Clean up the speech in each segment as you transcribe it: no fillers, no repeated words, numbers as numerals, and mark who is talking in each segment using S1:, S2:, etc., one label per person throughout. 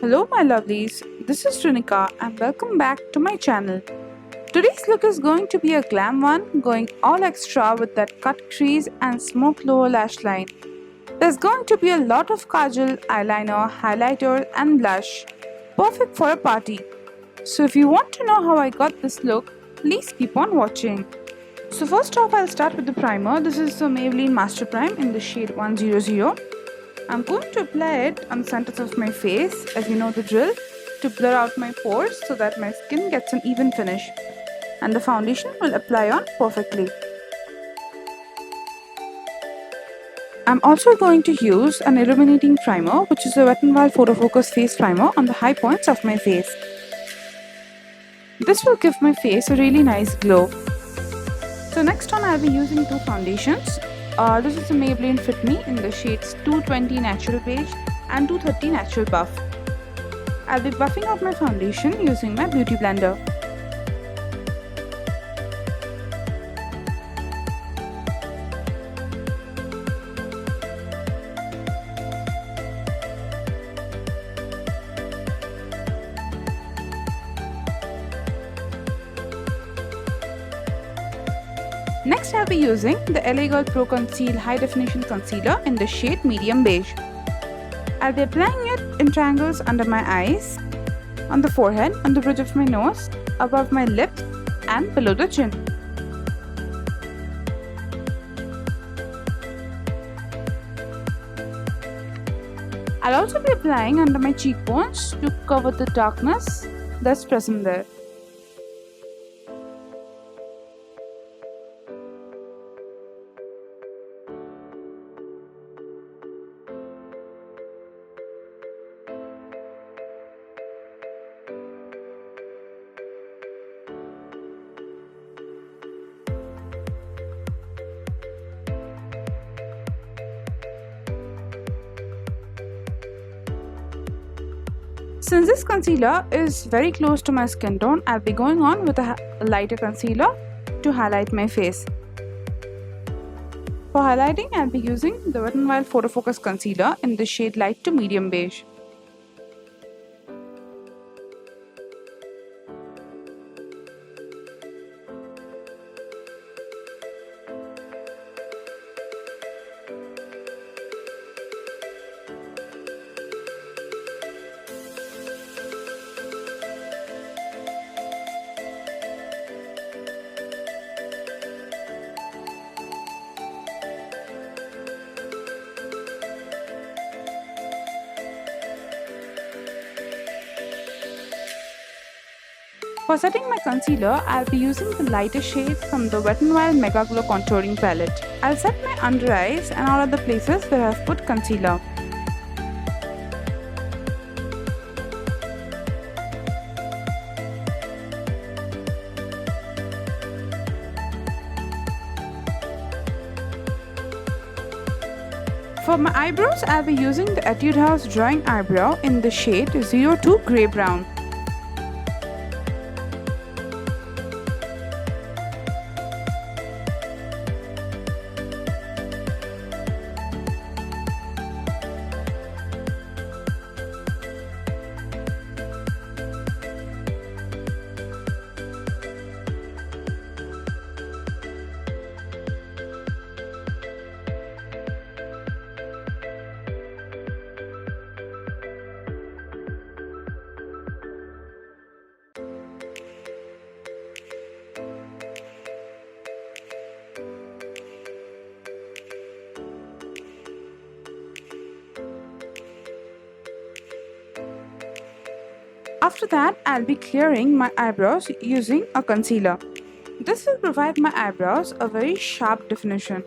S1: Hello my lovelies, this is Rinika and welcome back to my channel. Today's look is going to be a glam one, going all extra with that cut crease and smoke lower lash line. There's going to be a lot of kajal, eyeliner, highlighter and blush. Perfect for a party. So if you want to know how I got this look, please keep on watching. So first off I'll start with the primer. This is the Maybelline Master Prime in the shade 100. I'm going to apply it on the centers of my face, as you know the drill, to blur out my pores so that my skin gets an even finish. And the foundation will apply on perfectly. I'm also going to use an illuminating primer, which is a Wet n Wild Photo Focus Face Primer on the high points of my face. This will give my face a really nice glow. So next on I'll be using two foundations. This is the Maybelline Fit Me in the shades 220 Natural Beige and 230 Natural Buff. I'll be buffing out my foundation using my beauty blender. Next I'll be using the LA Girl Pro Conceal High Definition Concealer in the shade Medium Beige. I'll be applying it in triangles under my eyes, on the forehead, on the bridge of my nose, above my lips and below the chin. I'll also be applying under my cheekbones to cover the darkness that's present there. Since this concealer is very close to my skin tone, I'll be going on with a lighter concealer to highlight my face. For highlighting, I'll be using the Wet n Wild Photo Focus Concealer in the shade Light to Medium Beige. For setting my concealer, I'll be using the lighter shade from the Wet n Wild Mega Glow Contouring Palette. I'll set my under eyes and all other places where I've put concealer. For my eyebrows, I'll be using the Etude House Drawing Eyebrow in the shade 02 Grey Brown. After that, I'll be clearing my eyebrows using a concealer. This will provide my eyebrows a very sharp definition.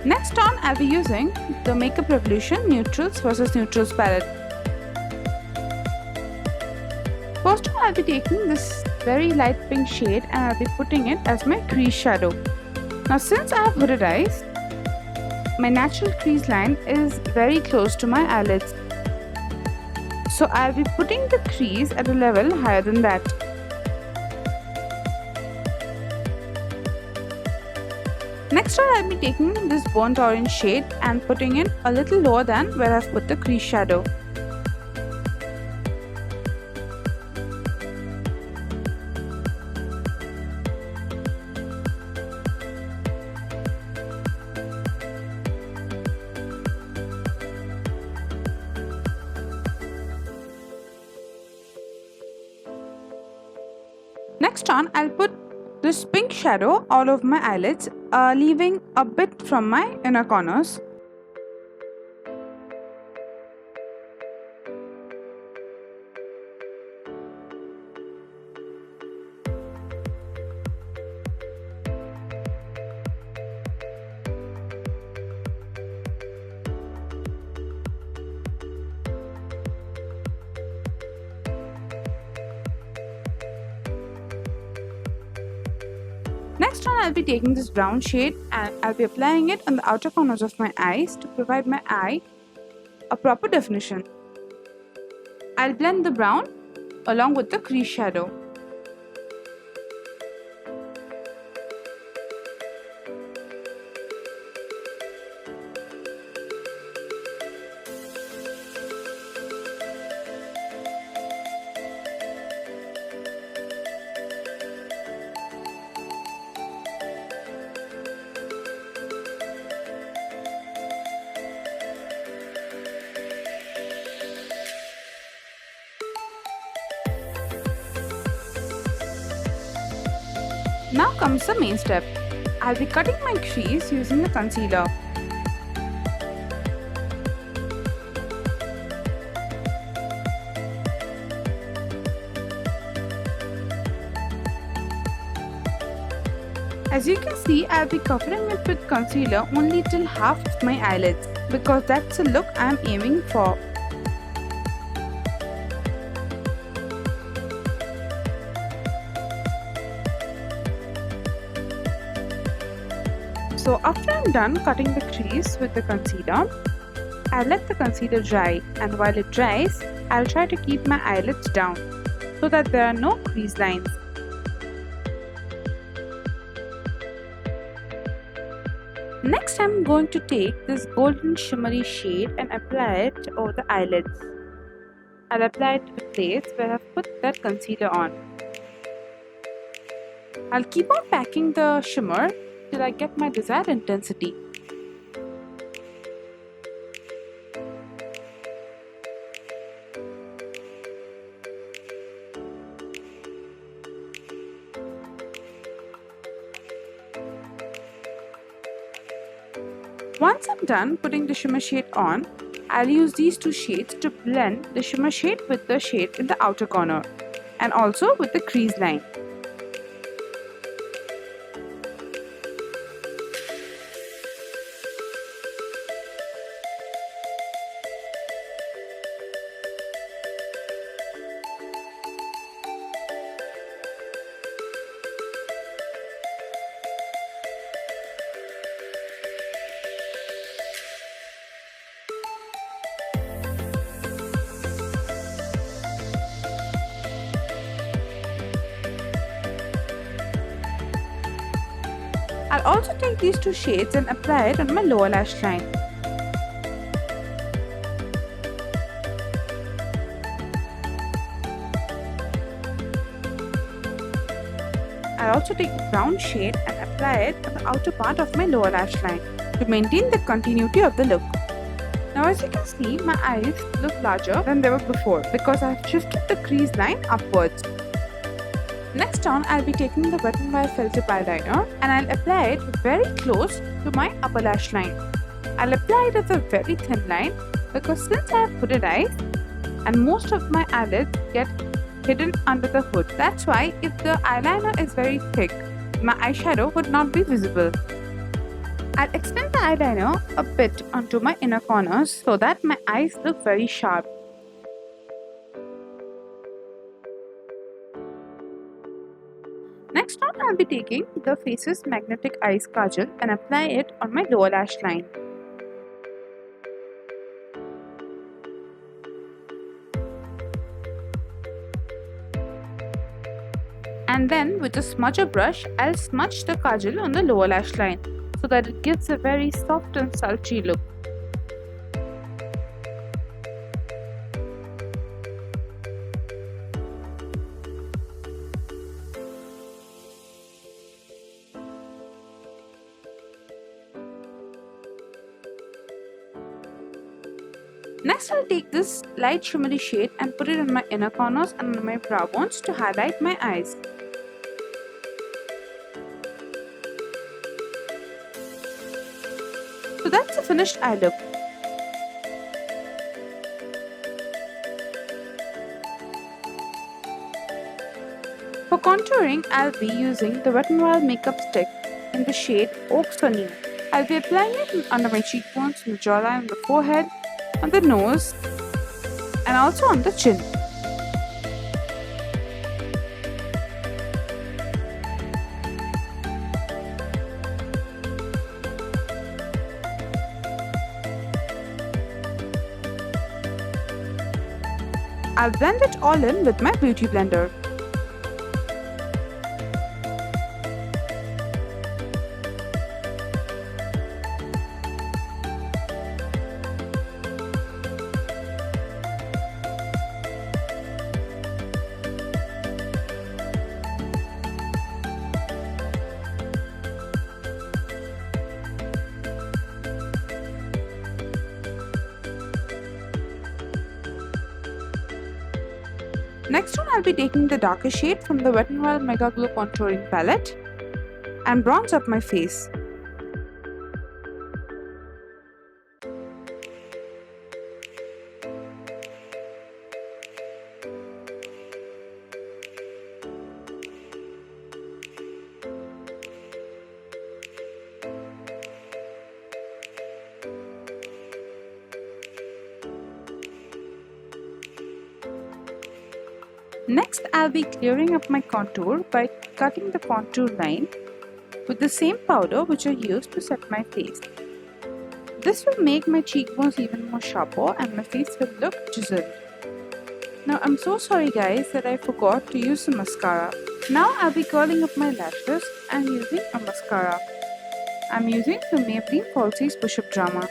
S1: Next on, I'll be using the Makeup Revolution Neutrals versus Neutrals palette. First I'll be taking this very light pink shade and I'll be putting it as my crease shadow. Now since I have hooded eyes, my natural crease line is very close to my eyelids. So I'll be putting the crease at a level higher than that. Next I'll be taking this burnt orange shade and putting it a little lower than where I've put the crease shadow. Next on, I'll put this pink shadow all over my eyelids, leaving a bit from my inner corners. Next on, I'll be taking this brown shade and I'll be applying it on the outer corners of my eyes to provide my eye a proper definition. I'll blend the brown along with the crease shadow. Now comes the main step. I'll be cutting my crease using the concealer. As you can see, I'll be covering it with concealer only till half of my eyelids because that's the look I'm aiming for. So after I'm done cutting the crease with the concealer, I'll let the concealer dry, and while it dries, I'll try to keep my eyelids down so that there are no crease lines. Next I'm going to take this golden shimmery shade and apply it over the eyelids. I'll apply it to the place where I've put that concealer on. I'll keep on packing the shimmer till I get my desired intensity. Once I'm done putting the shimmer shade on, I'll use these two shades to blend the shimmer shade with the shade in the outer corner and also with the crease line. I'll also take these two shades and apply it on my lower lash line. I'll also take the brown shade and apply it on the outer part of my lower lash line to maintain the continuity of the look. Now as you can see, my eyes look larger than they were before because I've shifted the crease line upwards. Next on, I'll be taking the Wet n Wild Festive eyeliner and I'll apply it very close to my upper lash line. I'll apply it as a very thin line because since I have hooded eyes and most of my eyelids get hidden under the hood, that's why if the eyeliner is very thick, my eyeshadow would not be visible. I'll extend the eyeliner a bit onto my inner corners so that my eyes look very sharp. Next on, I'll be taking the Face's Magnetic Eyes Kajal and apply it on my lower lash line. And then with a smudger brush, I'll smudge the kajal on the lower lash line so that it gives a very soft and sultry look. Next, I'll take this light shimmery shade and put it on my inner corners and on my brow bones to highlight my eyes. So that's the finished eye look. For contouring, I'll be using the Wet n Wild makeup stick in the shade Oak Sunny. I'll be applying it under my cheekbones, on the jawline, on the forehead, on the nose, and also on the chin. I'll blend it all in with my beauty blender. Next one, I'll be taking the darker shade from the Wet n Wild Mega Glow Contouring Palette and bronze up my face. Next, I'll be clearing up my contour by cutting the contour line with the same powder which I used to set my face. This will make my cheekbones even more sharper and my face will look chiseled. Now, I'm so sorry guys that I forgot to use the mascara. Now, I'll be curling up my lashes and using a mascara. I'm using the Maybelline Falsies Push-Up Drama.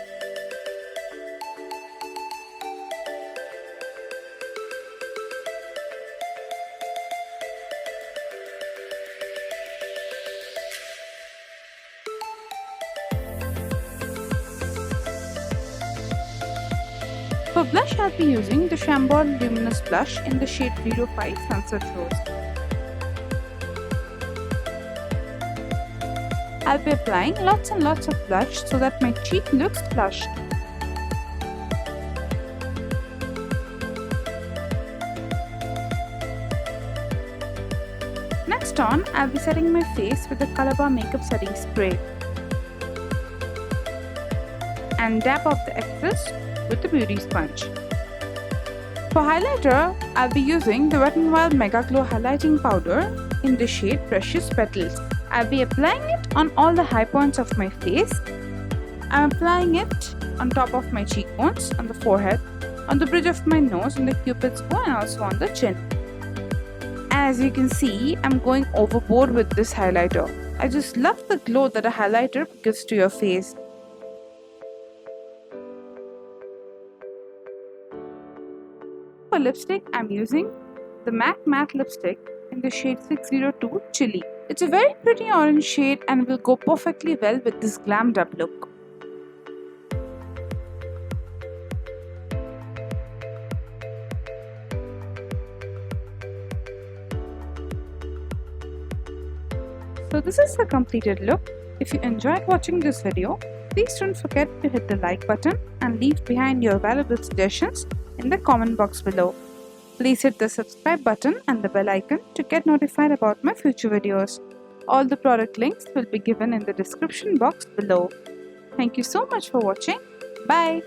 S1: For blush, I'll be using the Chambord Luminous Blush in the shade 05 Sunset Rose. I'll be applying lots and lots of blush so that my cheek looks flushed. Next on, I'll be setting my face with the Color Bar Makeup Setting Spray and dab off the excess with the beauty sponge. For highlighter, I'll be using the Wet n Wild Mega Glow Highlighting Powder in the shade Precious Petals. I'll be applying it on all the high points of my face. I'm applying it on top of my cheekbones, on the forehead, on the bridge of my nose, on the cupid's bow, and also on the chin. As you can see, I'm going overboard with this highlighter. I just love the glow that a highlighter gives to your face. For lipstick, I'm using the MAC Matte Lipstick in the shade 602 Chili. It's a very pretty orange shade and will go perfectly well with this glammed up look. So this is the completed look. If you enjoyed watching this video, please don't forget to hit the like button and leave behind your valuable suggestions in the comment box below. Please hit the subscribe button and the bell icon to get notified about my future videos. All the product links will be given in the description box below. Thank you so much for watching. Bye.